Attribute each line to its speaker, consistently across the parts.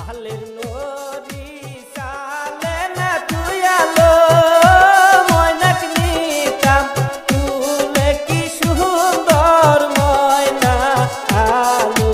Speaker 1: সালের নদী সালে না তুই আলো ময়নাক নিতাম তুলে কি সুন্দর ময়না আলো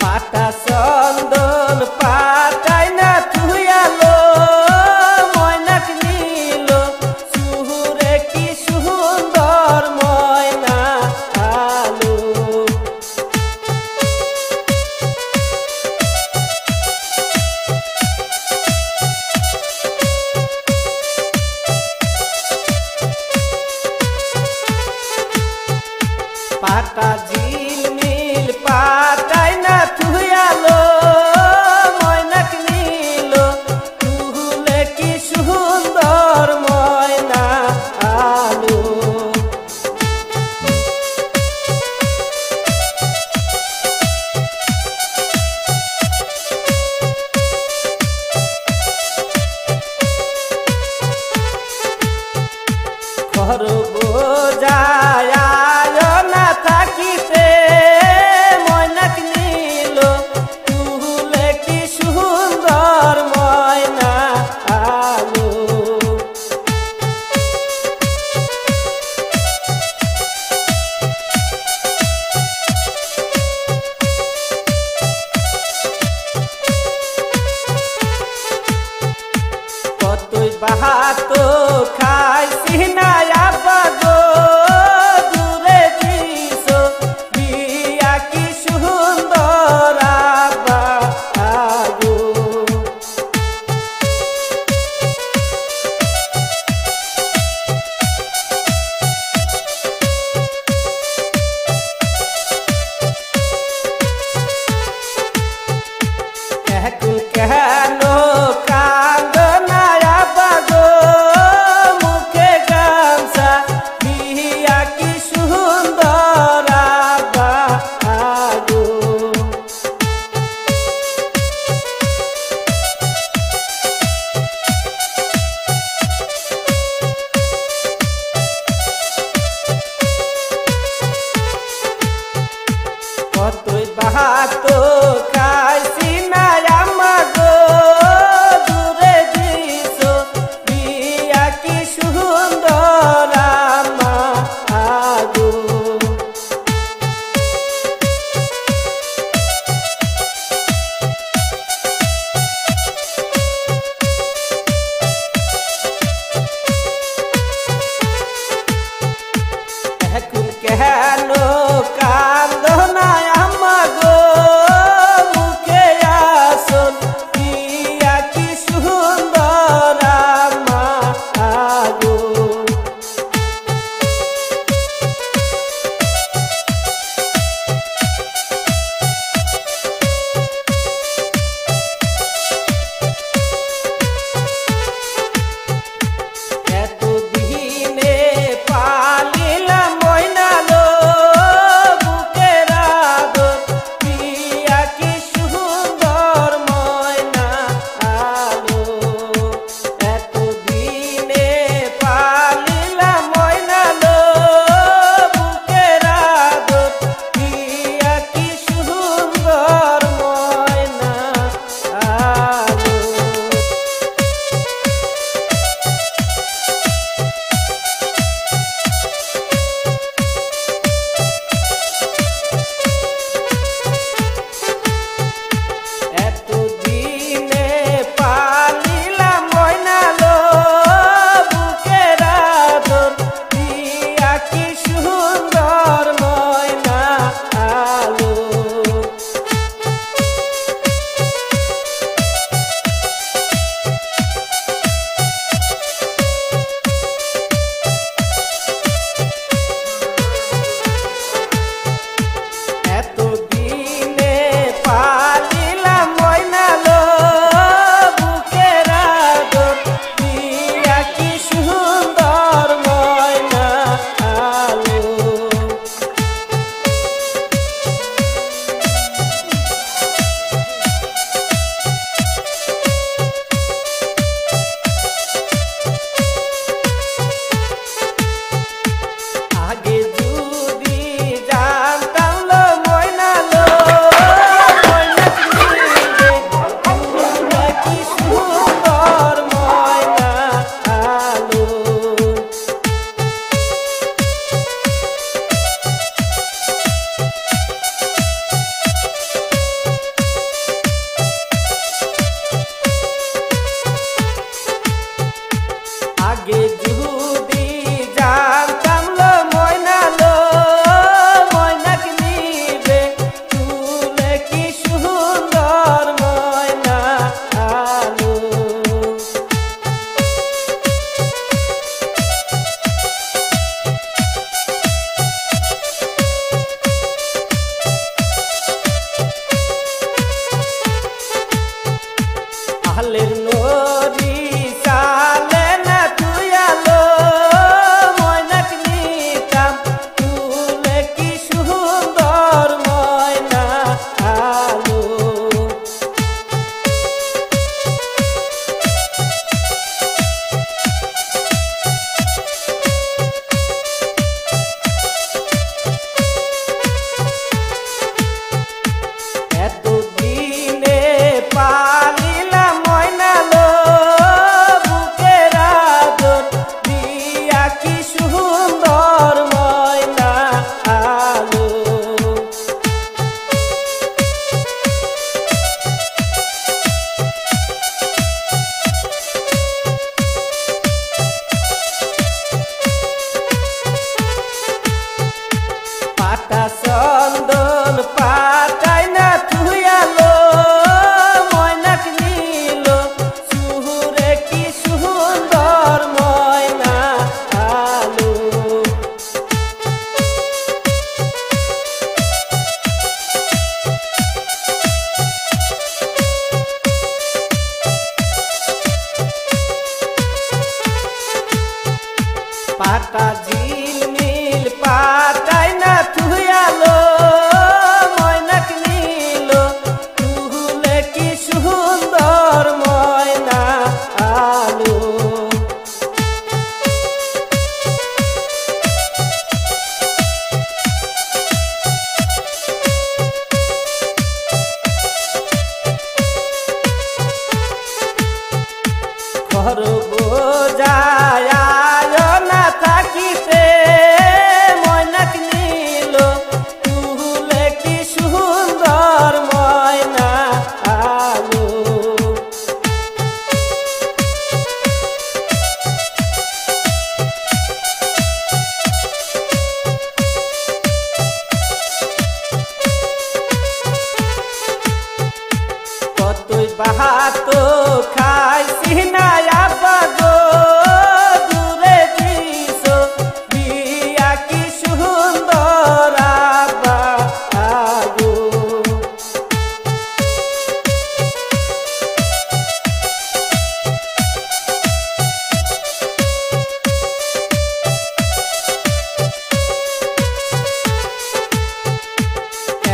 Speaker 1: পাটা চন্দন পাটাই না তুই আলো ময়নাক নীল সুহুরে কি সুন্দর ময়না আলো পাটা ঝিলমিল পাটাই না তুই আলো ময়নাক নীল তুলে কি সুন্দর ময়না আলো খরব যায় না থাকিতে ময়নাক নীল তুলে কি সুন্দর ময়না আলো কতই বাহাত খাইছি না আব্বা গো দূরে দিছ বিয়া কি সুন্দর আব্বা আগো এখন কেন কান্দ না আব্বা গো মুখ আগে যদি জানতাম লো ময়না লো ময়নাকে নিবে তুলে কি সুন্দর ময়না আলো আলের নরি সালে না তুই আলো ময়নাকে নিতাম তুলে কি সুন্দর ময়না আলো এতদিনে পালিলাম ময়না লো বুকের আদর দিয়া কি সুন্দর ময়না আলো পাতা চন্দন পাতায় না তুই আলো ময়নাকে নিল সুহুরে কি সুন্দর ময়না আলো পাতা ঝিলমিল পাতায় না তুই আলো ময়নাকে নিল তুলে কি সুন্দর ময়না আলো খরব যায় না থাকিতে ময়নাকে নিল তুলে কি সুন্দর ময়না আলো কতই বাহাত খাইছি না আব্বা গো দূরে দিছ বিয়া কি সুন্দর আব্বা আগো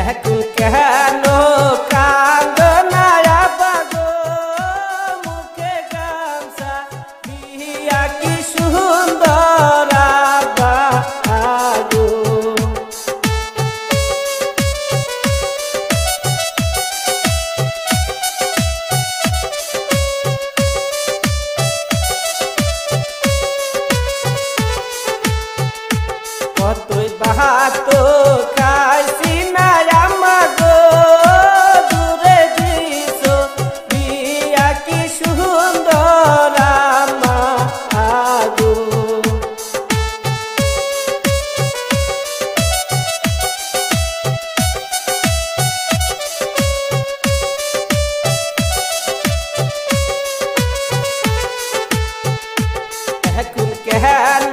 Speaker 1: এখন কেন কান্দ না আব্বা গো মুখে গামছা দিয়া কি সুন্দর আব্বা আগো কতই বাহাত খাইছি না আম্মা গো দূরে দিছ বিয়া কি সুন্দর আম্মা আগো এখন কেন